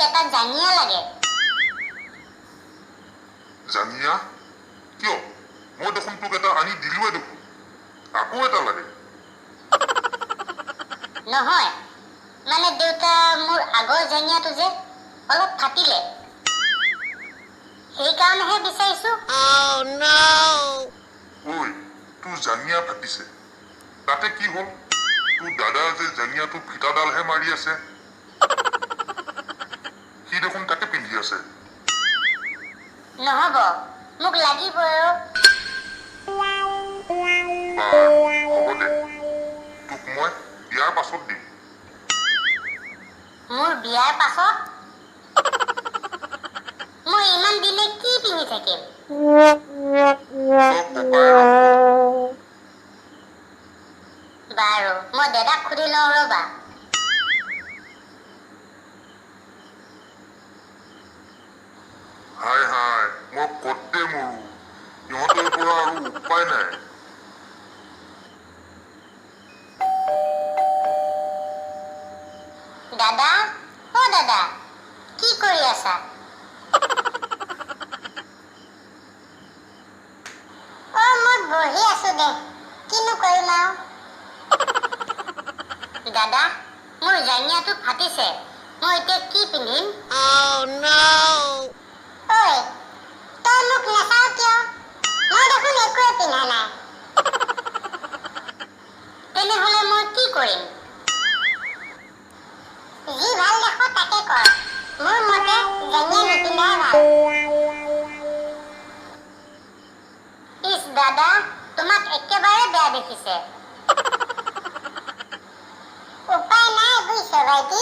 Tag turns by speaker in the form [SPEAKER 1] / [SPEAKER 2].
[SPEAKER 1] এটা জাঙিয়া লাগে।
[SPEAKER 2] জাঙিয়া? কিয়? মই দেখোন তোক এটা আনি দিলোৱে দেখোন। আকৌ এটা লাগে?
[SPEAKER 1] নহয়, মানে দেউতা মোৰ আগৰ জাঙিয়াটো যে অলপ ফাটিলে, সেইকাৰণেহে বিচাৰিছো।
[SPEAKER 2] ঐ, তোৰ জাঙিয়া ফাটিছে, তাতে কি হ'ল? তোৰ দাদা যে জাঙিয়াটো ফিটাডালহে মাৰি আছে, সি দেখোন তাকে পিন্ধি আছে।
[SPEAKER 1] নহ'ব, মোক লাগিবই।
[SPEAKER 2] হ'ব দে, তোক মই বিয়াৰ পাছত দিম।
[SPEAKER 1] মোৰ বিয়াৰ পাছত? মই ইমান দিনে কি পিন্ধি থাকিম? বাৰু, মই দাদাক সুধি লওঁ ৰ'বা।
[SPEAKER 2] হাই হাই, মই কতে মৰো, সিহঁতৰ পৰা আৰু উপায় নাই।
[SPEAKER 1] দাদা, দাদা, কি কৰি আছা? মই বহি আছো দে, কিনো কৰিম আৰু। দাদা, মোৰ জাঙিয়াটো ফাটিছে, মই এতিয়া কি পিন্ধিম? ঐ, তই মোক নাচাও কিয়? মই দেখোন একোৱে পিন্ধা নাই। তেনেহ'লে মই কি কৰিম? যি ভাল দেখো তাকে কৰ। মোৰ মতে জাঙিয়া নিপিন্ধাই ভাল। ইছ দাদা, তোমাক একেবাৰে বেয়া দেখিছে। উপায় নাই বুজিছ ভাইটি।